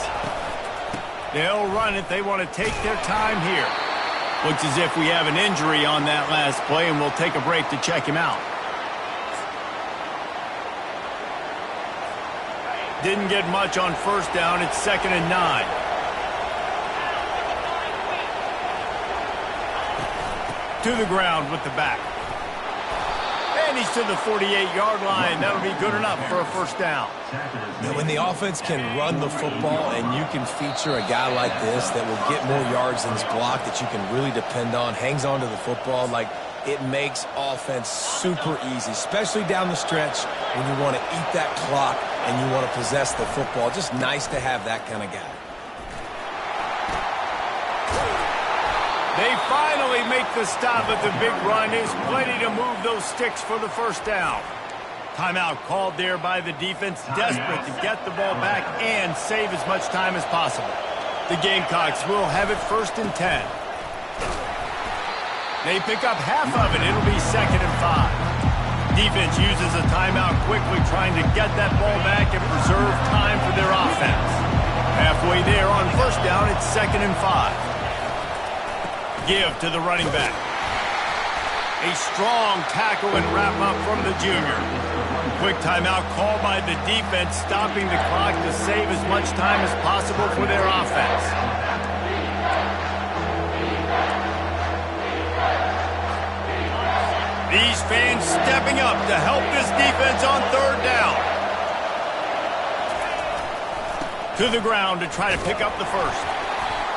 They'll run it. They want to take their time here. Looks as if we have an injury on that last play, and we'll take a break to check him out. Didn't get much on 1st down. It's 2nd and 9. To the ground with the back. And he's to the 48-yard line. That'll be good enough for a 1st down. Now, when the offense can run the football and you can feature a guy like this that will get more yards than his block that you can really depend on, hangs on to the football, like it makes offense super easy, especially down the stretch when you want to eat that clock and you want to possess the football. Just nice to have that kind of guy. They finally make the stop at the big run. Is plenty to move those sticks for the 1st down. Timeout called there by the defense, desperate to get the ball back and save as much time as possible. The Gamecocks will have it 1st and 10. They pick up half of it. It'll be 2nd and 5. Defense uses a timeout quickly, trying to get that ball back and preserve time for their offense. Halfway there on 1st down, it's 2nd and 5. Give to the running back. A strong tackle and wrap up from the junior. Quick timeout called by the defense, stopping the clock to save as much time as possible for their offense. These fans stepping up to help this defense on 3rd down. To the ground to try to pick up the 1st.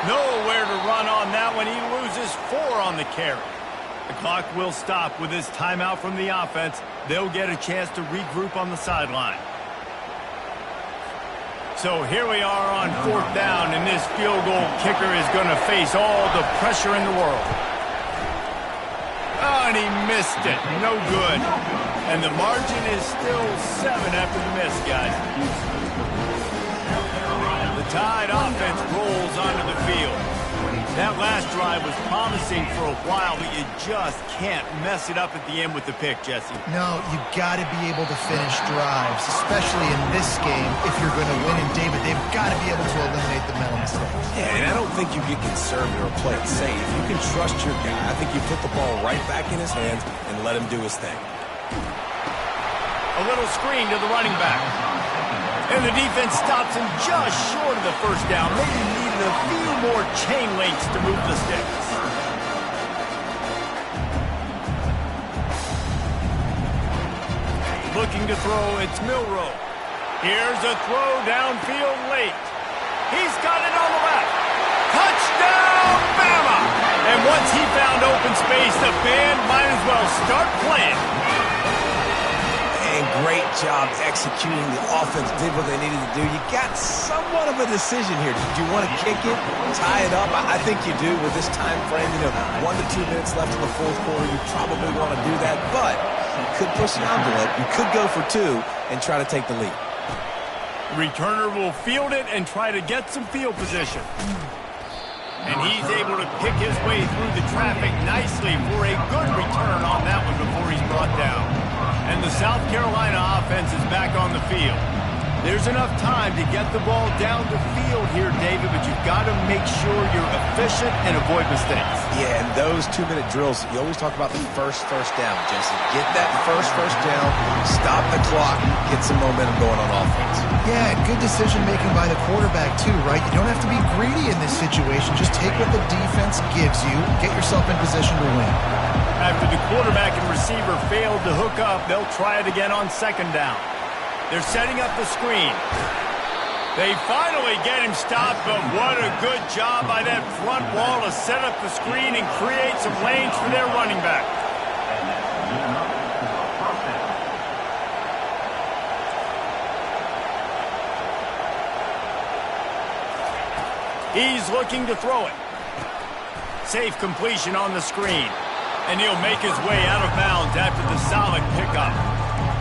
Nowhere to run on that one. He loses 4 on the carry. The clock will stop with this timeout from the offense. They'll get a chance to regroup on the sideline. So here we are on 4th down, and this field goal kicker is going to face all the pressure in the world. Oh, and he missed it. No good. And the margin is still 7 after the miss, guys. The Tide offense rolls onto the field. That last drive was promising for a while, but you just can't mess it up at the end with the pick, Jesse. No, you got to be able to finish drives, especially in this game. If you're going to win, and David, they've got to be able to eliminate the mental mistakes. Yeah, and I don't think you get conservative or play it safe. You can trust your guy. I think you put the ball right back in his hands and let him do his thing. A little screen to the running back. And the defense stops him just short of the 1st down. Maybe needed a few more chain links to move the sticks. Looking to throw, it's Milroe. Here's a throw downfield late. He's got it on the left. Touchdown, Bama! And once he found open space, the band might as well start playing. And great job executing. The offense did what they needed to do. You got somewhat of a decision here. Do you want to kick it, tie it up? I think you do with this time frame. 1 to 2 minutes left in the 4th quarter. You probably want to do that, but you could push the envelope. You could go for 2 and try to take the lead. Returner will field it and try to get some field position. And he's able to pick his way through the traffic nicely for a good return on that one before he's brought down. And the South Carolina offense is back on the field. There's enough time to get the ball down the field here, David, but you've got to make sure you're efficient and avoid mistakes. Yeah, and those 2-minute drills, you always talk about the first down, Jesse. Get that first down, stop the clock, get some momentum going on offense. Yeah, and good decision-making by the quarterback, too, right? You don't have to be greedy in this situation. Just take what the defense gives you, get yourself in position to win. After the quarterback and receiver failed to hook up, they'll try it again on 2nd down. They're setting up the screen. They finally get him stopped, but what a good job by that front wall to set up the screen and create some lanes for their running back. He's looking to throw it. Safe completion on the screen. And he'll make his way out of bounds after the solid pickup.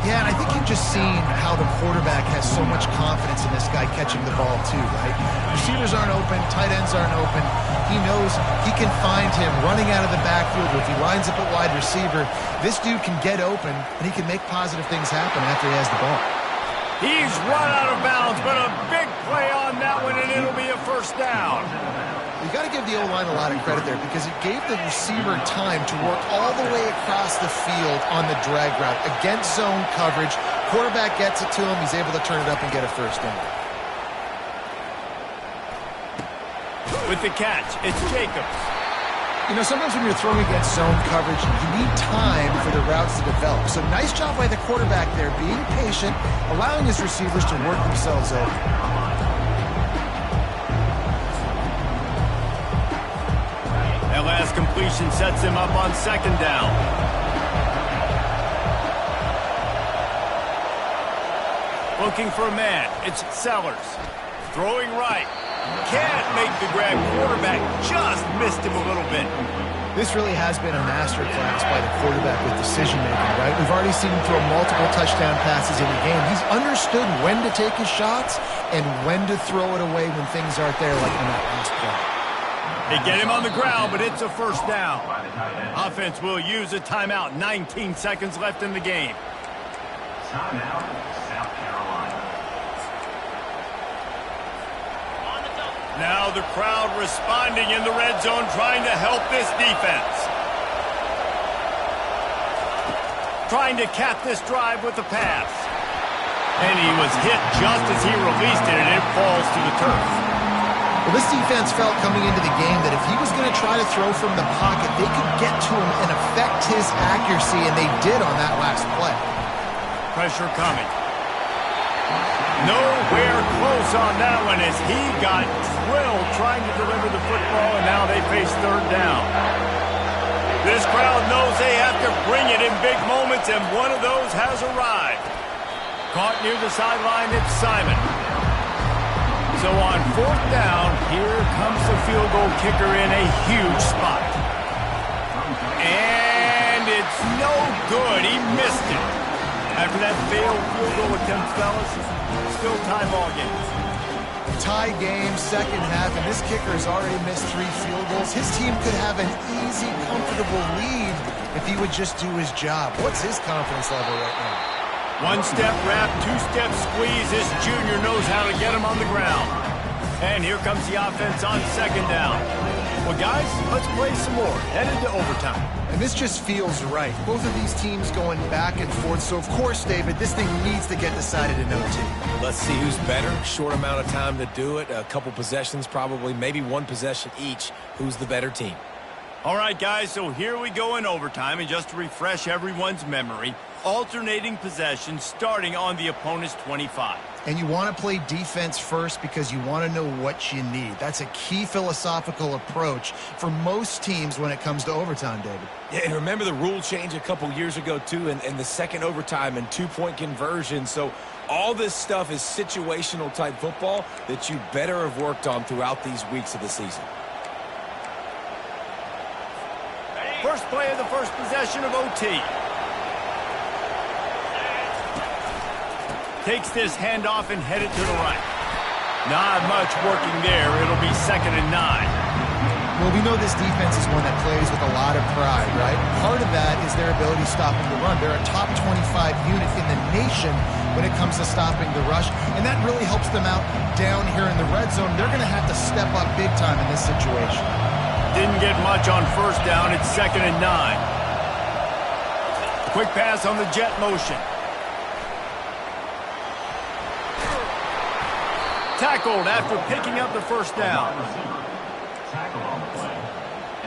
Yeah, and I think you've just seen how the quarterback has so much confidence in this guy catching the ball too, right? Receivers aren't open, tight ends aren't open. He knows he can find him running out of the backfield. If he lines up at wide receiver, this dude can get open, and he can make positive things happen after he has the ball. He's run out of bounds, but a big play on that one, and it'll be a first down. You got to give the O-line a lot of credit there because it gave the receiver time to work all the way across the field on the drag route against zone coverage. Quarterback gets it to him. He's able to turn it up and get a first down. With the catch, it's Jacobs. You know, sometimes when you're throwing against zone coverage, you need time for the routes to develop. So nice job by the quarterback there, being patient, allowing his receivers to work themselves over. That last completion sets him up on second down. Looking for a man. It's Sellers. Throwing right. Can't make the grab. Quarterback just missed him a little bit. This really has been a masterclass by the quarterback with decision-making, right? We've already seen him throw multiple touchdown passes in the game. He's understood when to take his shots and when to throw it away when things aren't there, like in that last play. They get him on the ground, but it's a first down. Offense will use a timeout. 19 seconds left in the game. Timeout, South Carolina. On the double. Now the crowd responding in the red zone, trying to help this defense. Trying to cap this drive with a pass. And he was hit just as he released it, and it falls to the turf. Well, this defense felt coming into the game that if he was going to try to throw from the pocket, they could get to him and affect his accuracy, and they did on that last play. Pressure coming. Nowhere close on that one as he got drilled trying to deliver the football, and now they face third down. This crowd knows they have to bring it in big moments, and one of those has arrived. Caught near the sideline, it's Simon. So on fourth down, here comes the field goal kicker in a huge spot. And it's no good. He missed it. After that failed field goal attempt, fellas, still tie ball game. Tie game, second half, and this kicker has already missed 3 field goals. His team could have an easy, comfortable lead if he would just do his job. What's his confidence level right now? One-step wrap, two-step squeeze. This junior knows how to get him on the ground. And here comes the offense on second down. Well, guys, let's play some more. Headed to overtime. And this just feels right. Both of these teams going back and forth. So, of course, David, this thing needs to get decided in OT. Let's see who's better. Short amount of time to do it. A couple possessions probably, maybe one possession each. Who's the better team? All right, guys, so here we go in overtime. And just to refresh everyone's memory, alternating possessions starting on the opponent's 25. And you want to play defense first because you want to know what you need. That's a key philosophical approach for most teams when it comes to overtime, David. Yeah, and remember the rule change a couple years ago, too, and the second overtime and two-point conversion. So all this stuff is situational type football that you better have worked on throughout these weeks of the season. First play of the first possession of OT. Takes this handoff and headed to the right. Not much working there. It'll be 2nd and 9. Well, we know this defense is one that plays with a lot of pride, right? Part of that is their ability stopping the run. They're a top 25 unit in the nation when it comes to stopping the rush, and that really helps them out down here in the red zone. They're going to have to step up big time in this situation. Didn't get much on first down. It's 2nd and 9. Quick pass on the jet motion. Tackled after picking up the first down. Tackle on the play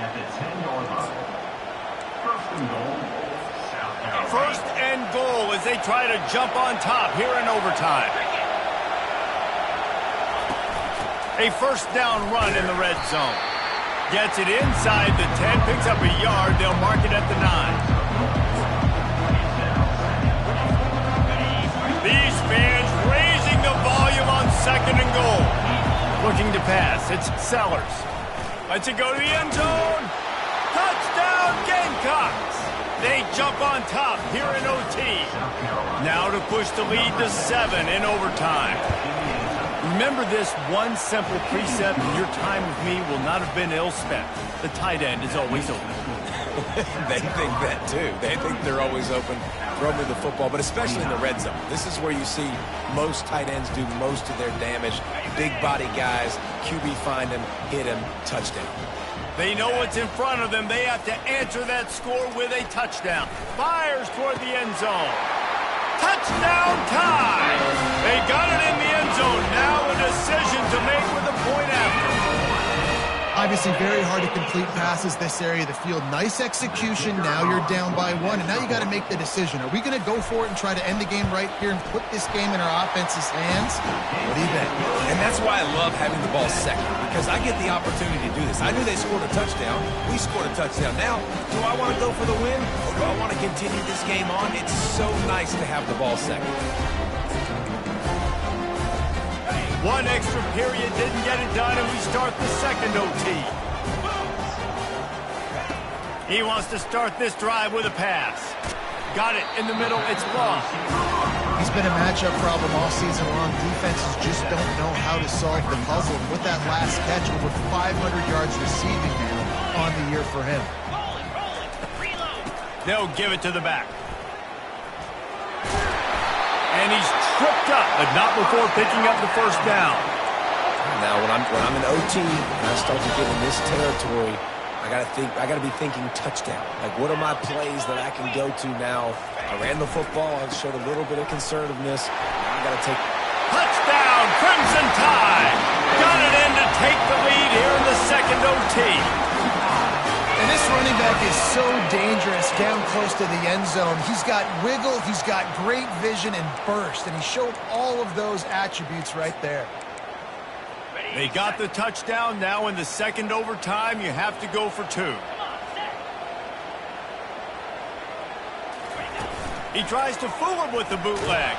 at the 10-yard line. First and goal, South Carolina. First and goal as they try to jump on top here in overtime. A first down run in the red zone. Gets it inside the 10, picks up a yard. They'll mark it at the 9. These fans raising the volume on 2nd and goal. Looking to pass. It's Sellers. Lets it go to the end zone. Touchdown, Gamecocks! jump on top here in OT. Now to push the lead to 7 in overtime. Remember this one simple precept, and your time with me will not have been ill-spent. The tight end is always open. They think that, too. They think they're always open. Throw me the football, but especially in the red zone. This is where you see most tight ends do most of their damage. Big body guys, QB find him, hit him, touchdown. They know what's in front of them. They have to answer that score with a touchdown. Fires toward the end zone. Touchdown tie! They got it in the end zone. Now a decision to make with a point after. Obviously very hard to complete passes this area of the field. Nice execution. Now you're down by 1, and now you got to make the decision. Are we going to go for it and try to end the game right here and put this game in our offense's hands? What do you think? And that's why I love having the ball second, because I get the opportunity to do this. I knew they scored a touchdown. We scored a touchdown. Now, do I want to go for the win, or do I want to continue this game on? It's so nice to have the ball second. One extra period didn't get it done, and we start the second OT. He wants to start this drive with a pass. Got it in the middle. It's lost. He's been a matchup problem all season long. Defenses just don't know how to solve the puzzle. And with that last catch, over 500 yards receiving now on the year for him. They'll give it to the back. And he's tripped up, but not before picking up the first down. Now, when I'm in OT and I start to get in this territory, I gotta be thinking touchdown. Like, what are my plays that I can go to now? I ran the football. I showed a little bit of conservativeness. Now I gotta take. Touchdown, Crimson Tide! Got it in to take the lead here in the second OT. And this running back is so dangerous down close to the end zone. He's got wiggle, he's got great vision and burst, and he showed all of those attributes right there. They got the touchdown. Now in the second overtime, you have to go for 2. He tries to fool him with the bootleg.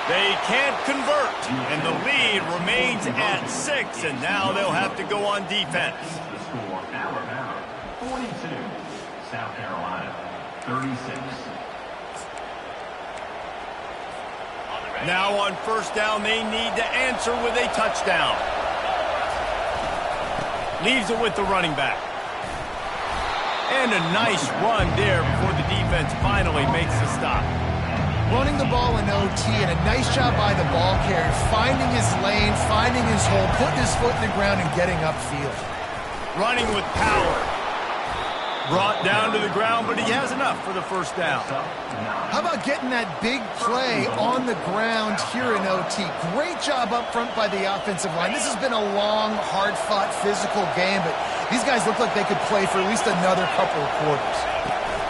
They can't convert, and the lead remains at 6, and now they'll have to go on defense. The score, Alabama 42, South Carolina 36. Now on first down, they need to answer with a touchdown. Leaves it with the running back. And a nice run there before the defense finally makes the stop. Running the ball in OT, and a nice job by the ball carrier, finding his lane, finding his hole, putting his foot in the ground and getting upfield. Running with power. Brought down to the ground, but he has enough for the first down. How about getting that big play on the ground here in OT? Great job up front by the offensive line. This has been a long, hard-fought, physical game, but these guys look like they could play for at least another couple of quarters.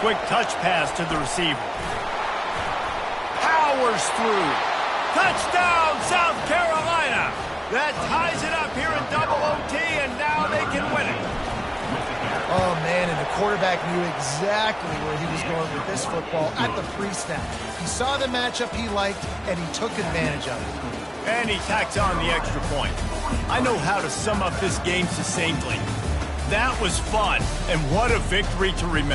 Quick touch pass to the receiver. Powers through. Touchdown, South Carolina. That ties it up here in double OT, and now they can win it. Oh, man, and the quarterback knew exactly where he was going with this football at the pre-snap. He saw the matchup he liked, and he took advantage of it. And he tacks on the extra point. I know how to sum up this game succinctly. That was fun, and what a victory to remember.